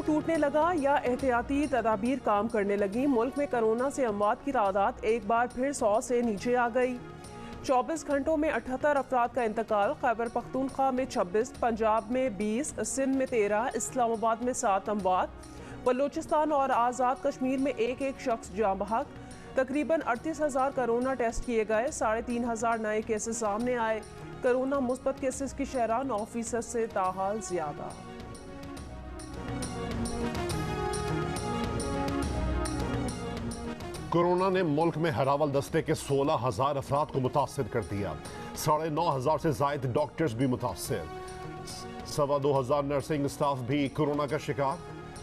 Record टूटने लगा या एहतियाती तदाबीर काम करने लगी। मुल्क में कोरोना से अमवात की तादाद एक बार फिर 100 से नीचे आ गई। 24 घंटों में 78 अफराद का इंतकाल। खैबर पख्तूनख्वा में 26, पंजाब में 20, सिंध में 13, इस्लामाबाद में 7 अमवात, बलूचिस्तान और आज़ाद कश्मीर में एक एक शख्स जाँ बहक। तकरीबन 38,000 कोरोना टेस्ट किए गए, 3,500 नए केसेस सामने आए। कोरोना मुस्बत केसेस की शरह 9% से ताहाल ज्यादा। कोरोना ने मुल्क में हरावल दस्ते के 16,000 अफराद को मुतासर कर दिया। 9,500 से जायद डॉक्टर्स भी मुतासर। 2,2500 नर्सिंग स्टाफ भी कोरोना का शिकार।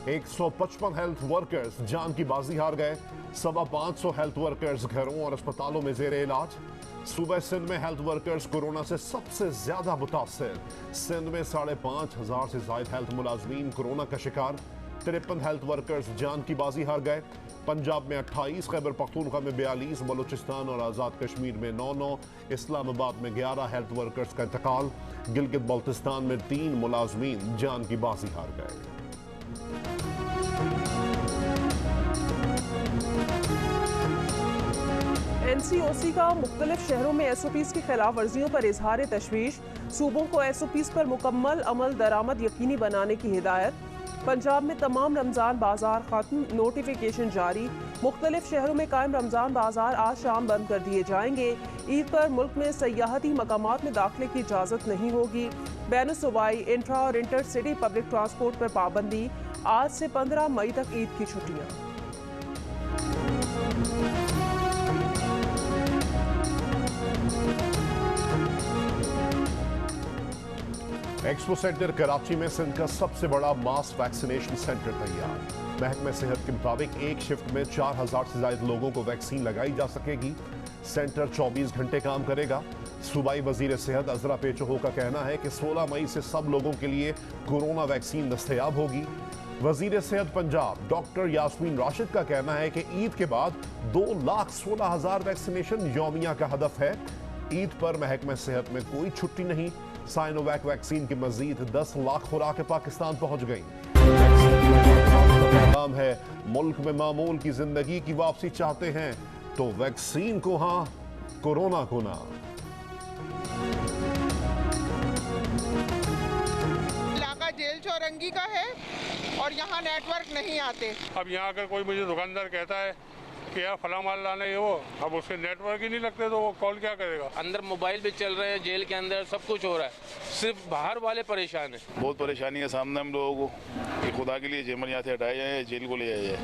155 हेल्थ वर्कर्स जान की बाजी हार गए। 550 हेल्थ वर्कर्स घरों और अस्पतालों में जेर इलाज। सूबे सिंध में हेल्थ वर्कर्स कोरोना से सबसे ज्यादा मुतासर। सिंध में 5,500 से जायद हेल्थ मुलाजमीन कोरोना का शिकार। 53 हेल्थ वर्कर्स जान की बाजी हार गए। पंजाब में 28, खैबर पख्तूनख्वा में 42, बलूचिस्तान और आज़ाद कश्मीर में 9, इस्लामाबाद में 11 हेल्थ वर्कर्स का इंतकाल। गिलगित बल्तिस्तान में 3 मुलाजमीन जान की बाजी हार गए। NCOC का मुख्तलिफ शहरों में SOPs की खिलाफ वर्जियों पर इजहार तशवीश। सूबों को SOPs पर मुकम्मल अमल दरामद यकीनी बनाने की हिदायत। पंजाब में तमाम रमज़ान बाजार खत्म, नोटिफिकेशन जारी। मुख्तलिफ शहरों में कायम रमज़ान बाजार आज शाम बंद कर दिए जाएंगे। ईद पर मुल्क में सयाहती मकामात में दाखिले की इजाज़त नहीं होगी। बैन सूबाई, इंट्रा और इंटर सिटी पब्लिक ट्रांसपोर्ट पर पाबंदी। आज से 15 मई तक ईद की छुट्टियाँ। एक्सपो सेंटर कराची में सिंध का सबसे बड़ा मास वैक्सीनेशन सेंटर तैयार। महकमे सेहत के मुताबिक एक शिफ्ट में 4,000 से ज्यादा लोगों को वैक्सीन लगाई जा सकेगी। सेंटर 24 घंटे काम करेगा। सूबाई वजीर सेहत अजरा पेचोहो का कहना है कि 16 मई से सब लोगों के लिए कोरोना वैक्सीन दस्तयाब होगी। वजीर सेहत पंजाब डॉक्टर यास्मीन राशिद का कहना है कि ईद के बाद 2,16,000 वैक्सीनेशन यौमिया का हदफ है। ईद पर महकमे सेहत में कोई छुट्टी नहीं। साइनोवैक वैक्सीन की मजीद 10 लाख खुराकें पाकिस्तान पहुंच गई। नाम है मुल्क में मामूल की जिंदगी की वापसी चाहते हैं तो वैक्सीन को हां, कोरोना को ना। इलाका जेल चौरंगी का है और यहाँ नेटवर्क नहीं आते। अब यहाँ अगर कोई मुझे दुकानदार कहता है कि यार फला माल लाना है वो, अब उसके नेटवर्क ही नहीं लगते तो वो कॉल क्या करेगा। अंदर मोबाइल भी चल रहे हैं, जेल के अंदर सब कुछ हो रहा है, सिर्फ बाहर वाले परेशान हैं। बहुत परेशानी है सामने हम लोगों को कि खुदा के लिए जेमन यहाँ से हटाया जाए, जेल को ले आया जाए।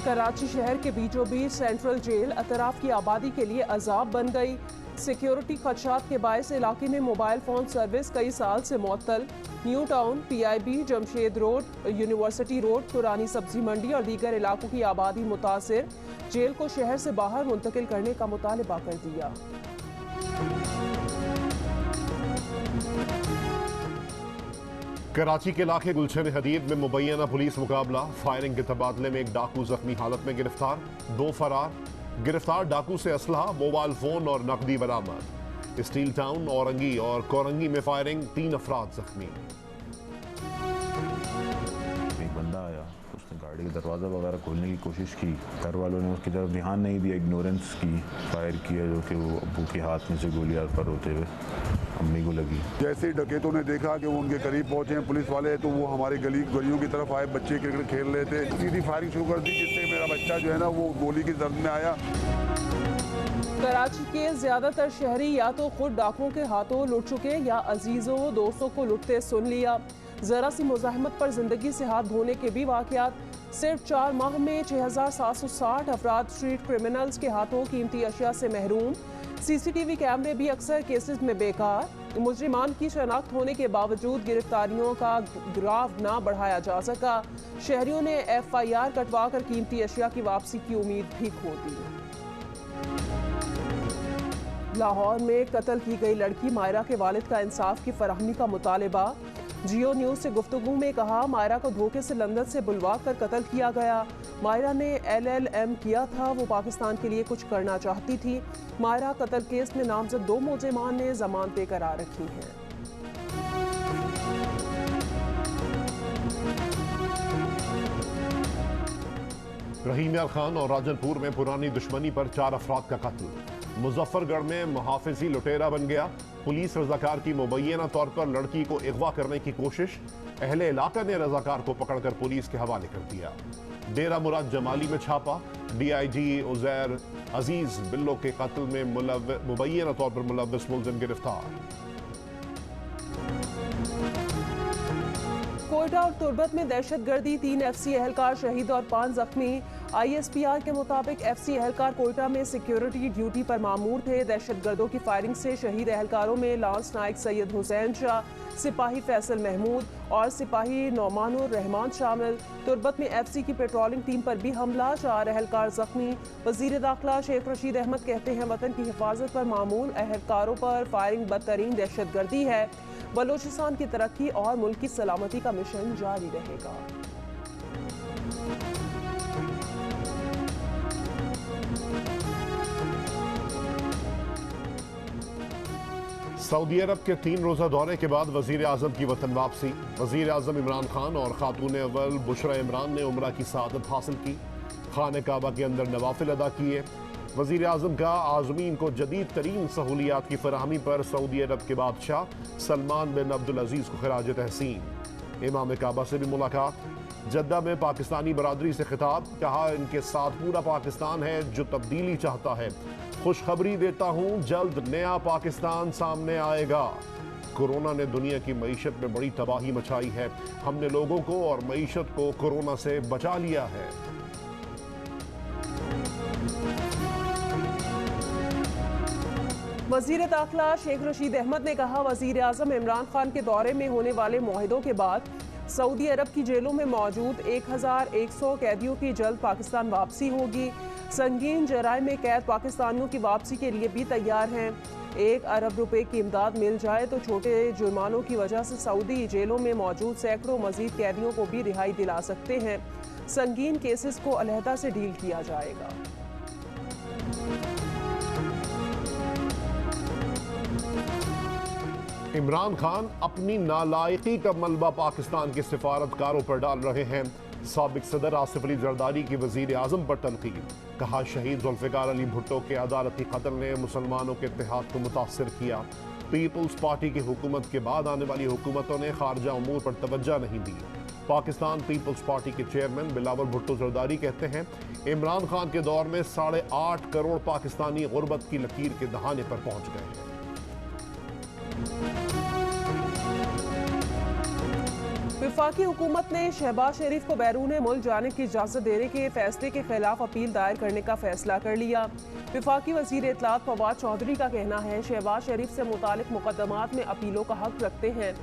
कराची शहर के बीचों बीच सेंट्रल जेल अतराफ की आबादी के लिए अजाब बन गई। सिक्योरिटी खदशात के बायस इलाके में मोबाइल फ़ोन सर्विस कई साल से मुअत्तल। New town, PIB, Jamshed road, university road, पुरानी सब्जी मंडी और दीगर इलाकों की आबादी मुतासिर। जेल को शहर से बाहर मुंतकिल करने का मुतालबा कर दिया। कराची के इलाके गुलशन हदीद में मुबैना पुलिस मुकाबला। फायरिंग के तबादले में एक डाकू जख्मी हालत में गिरफ्तार, 2 फरार। गिरफ्तार डाकू से असलहा, मोबाइल फोन और नकदी बरामद। स्टील टाउन, औरंगी और कोरंगी में फायरिंग, 3 अफराद जख्मी। एक बंदा आया, उसने गाड़ी का दरवाज़ा वगैरह खोलने की कोशिश की। घर वालों ने उसकी तरफ ध्यान नहीं दिया, इग्नोरेंस की, फायर किया जो कि वो अब्बू के हाथ में से गोलियां पर होते हुए अम्मी को लगी। जैसे ही डकैतों ने देखा कि वो उनके करीब पहुंचे हैं पुलिस वाले, तो वो हमारी गलियों की तरफ आए। बच्चे क्रिकेट खेल रहे थे, सीधी फायरिंग शुरू कर दी, जिससे मेरा बच्चा जो है ना वो गोली की जद में आया। कराची के ज्यादातर शहरी या तो खुद डाकुओं के हाथों लुट चुके या अजीजों दोस्तों को लुटते सुन लिया। जरा सी मुजाहमत पर जिंदगी से हाथ धोने के भी वाकयात। सिर्फ 4 माह में 6,760 अफराद स्ट्रीट क्रिमिनल्स के हाथों कीमती अशिया से महरूम। CCTV कैमरे भी अक्सर केसेस में बेकार। मुजरिमान की शनाख्त होने के बावजूद गिरफ्तारियों का ग्राफ ना बढ़ाया जा सका। शहरियों ने FIR कटवा कर कीमती अशिया की वापसी की उम्मीद भी खो दी। लाहौर में कत्ल की गई लड़की मायरा के वालिद का इंसाफ की फराहमी का मुतालबा। जियो न्यूज़ से गुफ्तगू में कहा, मायरा को धोखे से लंदन से बुलवा कर कत्ल किया गया। मायरा ने LLM किया था, वो पाकिस्तान के लिए कुछ करना चाहती थी। मायरा कत्ल केस में नामजद 2 मुलजिमान ने जमानतें करार रखी हैं। रहीम यार खान और राजनपुर में पुरानी दुश्मनी पर 4 अफराद का कत्ल। मुजफ्फरगढ़ में मुहाफिजी लुटेरा बन गया। पुलिस रजाकार की मुबैना तौर पर लड़की को अगवा करने की कोशिश। अहले इलाका ने रजाकार को पकड़कर पुलिस के हवाले कर दिया। डेरा मुराद जमाली में छापा। DIG उजैर अजीज बिल्लो के कत्ल में मुबैना तौर पर मुलव्विस मुलजिम गिरफ्तार। कोयटा और तुर्बत में दहशतगर्दी, 3 FC एहलकार शहीद और 5 जख्मी। ISPR के मुताबिक FC एहलकार कोयटा में सिक्योरिटी ड्यूटी पर मामूर थे। दहशतगर्दों की फायरिंग से शहीद एहलकारों में लांस नायक सैयद हुसैन शाह, सिपाही फैसल महमूद और सिपाही नौमानुर रहमान शामिल। तुर्बत में FC की पेट्रोलिंग टीम पर भी हमला, 4 एहलकार जख्मी। वजीर दाखिला शेख रशीद अहमद कहते हैं वतन की हिफाजत पर मामूल एहलकारों पर फायरिंग बदतरीन दहशतगर्दी है। बलूचिस्तान की तरक्की और मुल्क की सलामती का मिशन जारी रहेगा। सऊदी अरब के 3 रोजा दौरे के बाद वजीर आजम की वतन वापसी। वजीर आजम इमरान खान और खातून अव्वल बुशरा इमरान ने उम्रा की सआदत हासिल की। खाने काबा के अंदर नवाफिल अदा किए। वजीर आजम का आज़मीन को जदीद तरीन सहूलियात की फराहमी पर सऊदी अरब के बादशाह सलमान बिन अब्दुल अजीज को खराज तहसीन। इमाम काबा से भी मुलाकात। जद्दा में पाकिस्तानी बरादरी से खिताब, कहा इनके साथ पूरा पाकिस्तान है जो तब्दीली चाहता है। खुशखबरी देता हूँ जल्द नया पाकिस्तान सामने आएगा। कोरोना ने दुनिया की मईशत में बड़ी तबाही मचाई है। हमने लोगों को और मईशत को कोरोना से बचा लिया है। वजीर दाखिला शेख रशीद अहमद ने कहा वजीर आजम इमरान खान के दौरे में होने वाले मुआहिदों के बाद सऊदी अरब की जेलों में मौजूद 1100 कैदियों की जल्द पाकिस्तान वापसी होगी। संगीन जराए में कैद पाकिस्तानियों की वापसी के लिए भी तैयार हैं। 1 अरब रुपए की इमदाद मिल जाए तो छोटे जुर्मानों की वजह से सऊदी जेलों में मौजूद सैकड़ों मजीद कैदियों को भी रिहाई दिला सकते हैं। संगीन केसेस को अलहदा से डील किया जाएगा। इमरान खान अपनी नालायकी का मलबा पाकिस्तान के सिफारतकारों पर डाल रहे हैं। साबिक सदर आसिफ अली जरदारी की वजीर आजम पर तनकीद, कहा शहीद जुल्फिकार अली भुट्टो के अदालती कत्ल ने मुसलमानों के इत्तेहाद को मुतासर किया। पीपल्स पार्टी की हुकूमत के बाद आने वाली हुकूमतों ने खारजा उमूर पर तवज्जो नहीं दी। पाकिस्तान पीपल्स पार्टी के चेयरमैन बिलावल भुट्टो जरदारी कहते हैं इमरान खान के दौर में 8.5 करोड़ पाकिस्तानी गुर्बत की लकीर के दहाने पर पहुंच गए हैं। वफाकी हुकूमत ने शहबाज शरीफ को बैरून मुल्क जाने की इजाज़त देने के फैसले के खिलाफ अपील दायर करने का फैसला कर लिया। वफाकी वजीर इत्तलात फवाद चौधरी का कहना है शहबाज शरीफ से मुतालिक मुकदमात में अपीलों का हक रखते हैं।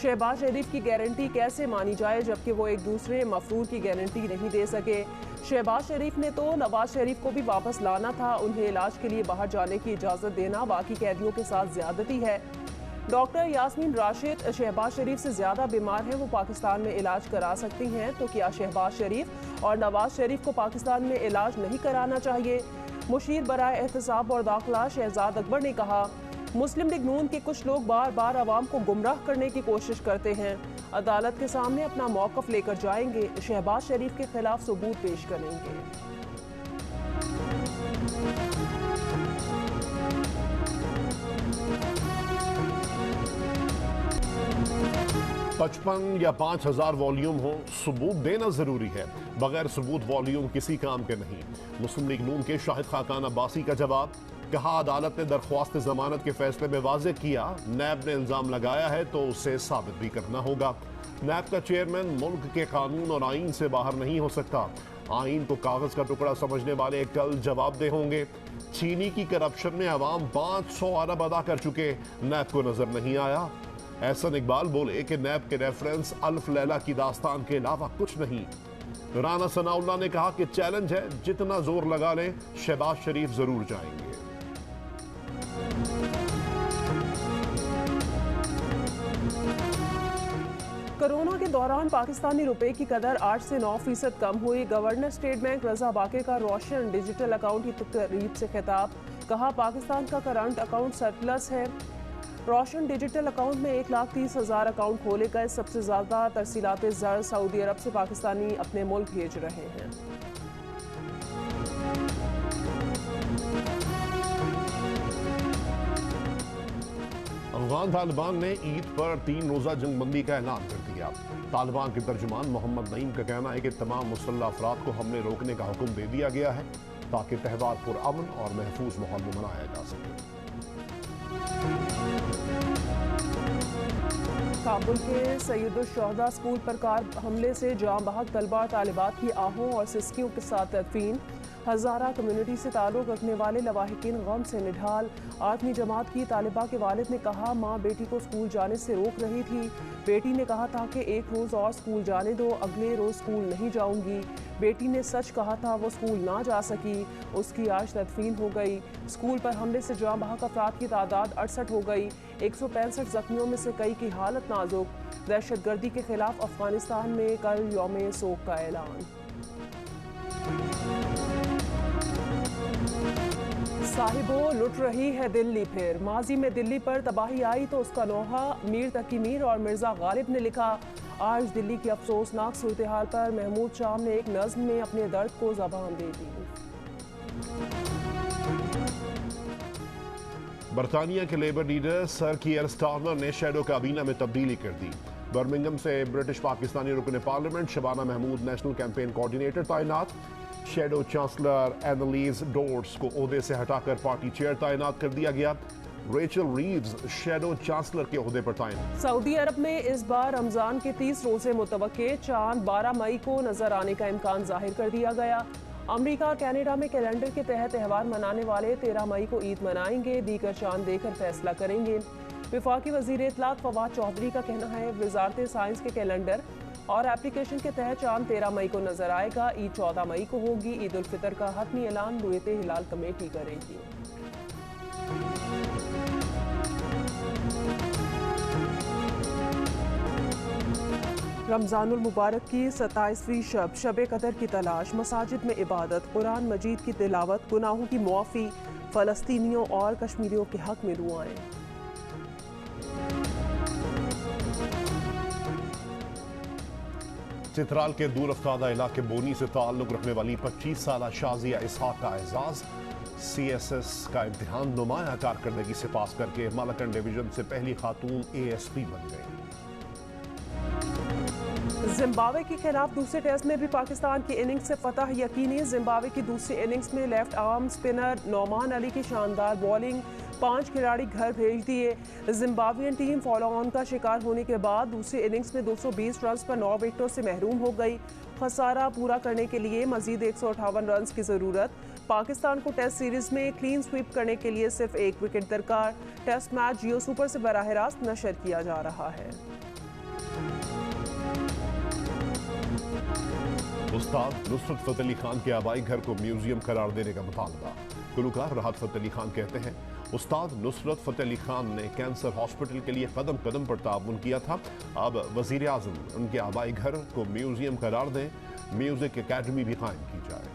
शहबाज शरीफ की गारंटी कैसे मानी जाए जबकि वो एक दूसरे मफरूर की गारंटी नहीं दे सके। शहबाज शरीफ ने तो नवाज शरीफ को भी वापस लाना था। उन्हें इलाज के लिए बाहर जाने की इजाज़त देना बाकी कैदियों के साथ ज्यादती है। डॉक्टर यास्मीन राशिद शहबाज शरीफ से ज़्यादा बीमार हैं, वो पाकिस्तान में इलाज करा सकती हैं, तो क्या शहबाज शरीफ और नवाज शरीफ को पाकिस्तान में इलाज नहीं कराना चाहिए? मुशीर बराए एहतसाब और दाखिला शहजाद अकबर ने कहा मुस्लिम लीग नून के कुछ लोग बार बार आवाम को गुमराह करने की कोशिश करते हैं। अदालत के सामने अपना मौक़िफ़ लेकर जाएंगे, शहबाज शरीफ के खिलाफ सबूत पेश करेंगे। 55 या 5000 वॉल्यूम हो, सबूत देना जरूरी है। बगैर सबूत वॉल्यूम किसी काम के नहीं। मुस्लिम लीग नून के शाहिद खाकान अब्बासी का जवाब, कहा अदालत ने दरख्वास्त जमानत के फैसले में वाज़ेह किया, नैब ने इल्जाम लगाया है तो उसे साबित भी करना होगा। नैब का चेयरमैन मुल्क के कानून और आइन से बाहर नहीं हो सकता। आइन को कागज का टुकड़ा समझने वाले कल जवाबदेह होंगे। चीनी की करप्शन में अवाम 500 अरब अदा कर चुके, नैब को नजर नहीं आया। एहसन इकबाल बोले कि नैब के रेफरेंस अल्फ लैला की दास्तान के अलावा कुछ नहीं। राना सनाउल्लाह ने कहा कि चैलेंज है, जितना जोर लगा लें शहबाज शरीफ जरूर जाएंगे। कोरोना के दौरान पाकिस्तानी रुपए की कदर 8 से 9% कम हुई। गवर्नर स्टेट बैंक रजा बाके का रोशन डिजिटल अकाउंट की तकरीब से खिताब, कहा पाकिस्तान का करंट अकाउंट सरप्लस है। रोशन डिजिटल अकाउंट में 1,30,000 अकाउंट खोले गए। सबसे ज़्यादा तरसीलात ज़र सऊदी अरब से पाकिस्तानी अपने मुल्क भेज रहे हैं। अफगान तालिबान ने ईद पर 3 रोज़ा जंगबंदी का ऐलान कर दिया। तालिबान के तर्जुमान मोहम्मद नईम का कहना है कि तमाम मुसल्लह अफराद को हमले रोकने का हुक्म दे दिया गया है ताकि त्यौहार पुरअमन और महफूज माहौल में मनाया जा सके। काबुल के सैयदुल-शुहदा स्कूल पर कार हमले से जाँ बहक तलबा तालिबात की आहों और सिसकियों के साथ तदफीन। हज़ारा कम्युनिटी से ताल्लुक़ रखने वाले लवाहिकीन गम से निढाल। 8वीं जमात की तालिबा के वालिद ने कहा, माँ बेटी को स्कूल जाने से रोक रही थी। बेटी ने कहा था कि एक रोज़ और स्कूल जाने दो, अगले रोज़ स्कूल नहीं जाऊंगी। बेटी ने सच कहा था, वो स्कूल ना जा सकी। उसकी आज तदफीन हो गई। स्कूल पर हमले से जाँ बहक अफराद की तादाद 68 हो गई। 165 जख्मियों में से कई की हालत नाजुक। दहशतगर्दी के खिलाफ अफगानिस्तान में कल यौम सोग का ऐलान। साहिबो लुट रही है दिल्ली फिर। माजी में दिल्ली पर तबाही आई तो उसका नोहा मीर तकी मीर और मिर्जा गालिब ने लिखा। आज दिल्ली की अफसोसनाक सूरत हाल पर महमूद शाम ने एक नज़्म में अपने दर्द को ज़बान दे दी। बरतानिया के labour leader sir Keir Starmer ने शैडो काबीना में तब्दीली कर दी। बर्मिंघम से ब्रिटिश पाकिस्तानी रुकन parliament Shabana Mahmood national campaign coordinator तैनात। शैडो चांसलर एनालीज डोर्स को ओहदे से हटाकर पार्टी चेयर तैनात कर दिया गया। रेचल रीव्स शैडो चांसलर के ओहदे पर तैनात। सऊदी अरब में इस बार रमजान के 30 रोजे मुतवक्के। चांद 12 मई को नजर आने का इम्कान जाहिर कर दिया गया। अमेरिका कनाडा में कैलेंडर के तहत त्यौहार मनाने वाले 13 मई को ईद मनाएंगे। दीगर चांद देकर फैसला करेंगे। वफाकी वजीर इत्तलात फवाद चौधरी का कहना है, वजारत साइंस के कैलेंडर और एप्लीकेशन के तहत चांद 13 मई को नजर आएगा। ईद 14 मई को होगी। ईद उल फितर का हतमी ऐलान रुयत हिलाल कमेटी करेगी। रमजानुल मुबारक की 27वीं शब कदर की तलाश। मसाजिद में इबादत, कुरान मजीद की तिलावत, गुनाहों की मुआफ़ी, फ़लस्तीनियों और कश्मीरियों के हक में दुआएं। चित्राल के दूर अफ्तादा इलाके बोनी से ताल्लुक़ रखने वाली 25 साला शाजिया इसहाक का एजाज़। CSS का इम्तिहान नुमाया कारकर्दगी से पास करके मालाकंड डिवीजन से पहली खातून ASP बन गई। जिम्बाब्वे के खिलाफ दूसरे टेस्ट में भी पाकिस्तान की इनिंग्स से फतह यकीनी। जिम्बाब्वे की दूसरी इनिंग्स में left arm spinner Nauman Ali की शानदार बॉलिंग, 5 खिलाड़ी घर भेज दिए। जिम्बाब्वियन टीम फॉलो ऑन का शिकार होने के बाद दूसरी इनिंग्स में 220 रन पर 9 विकेटों से महरूम हो गई। खसारा पूरा करने के लिए मजीद 158 रन की ज़रूरत। पाकिस्तान को टेस्ट सीरीज में क्लीन स्वीप करने के लिए सिर्फ 1 विकेट दरकार। टेस्ट मैच जियो सुपर से बराह रास्त नशर किया जा रहा है। उस्ताद नुसरत फ़तेह अली खान के आबाई घर को म्यूजियम करार देने का मुतालबा। गुलकार राहत फ़तेह अली खान कहते हैं, उस्ताद नुसरत फ़तेह अली खान ने कैंसर हॉस्पिटल के लिए कदम कदम पर ताउन किया था। अब वज़ीर आज़म उनके आबाई घर को म्यूजियम करार दें। म्यूजिक एकेडमी भी कायम की जाए।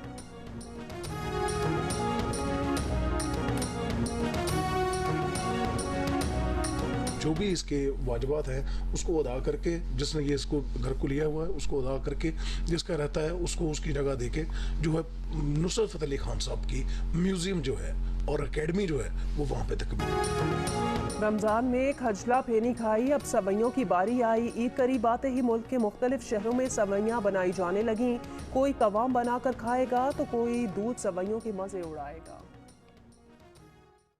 जो भी इसके वाजिबात हैं उसको अदा करके, जिसने ये इसको घर को लिया हुआ है उसको अदा करके, जिसका रहता है उसको उसकी जगह देके, जो है नुसरत फ़तेह अली खान साहब की म्यूजियम जो है और एकेडमी जो है वो वहाँ पे तक। रमजान में खजला फेनी खाई, अब सवैयों की बारी आई। ईद करीब आते ही मुल्क के मुख्तलिफ शहरों में सवैयाँ बनाई जाने लगीं। कोई कवाम बनाकर खाएगा तो कोई दूध सवैयों के मज़े उड़ाएगा।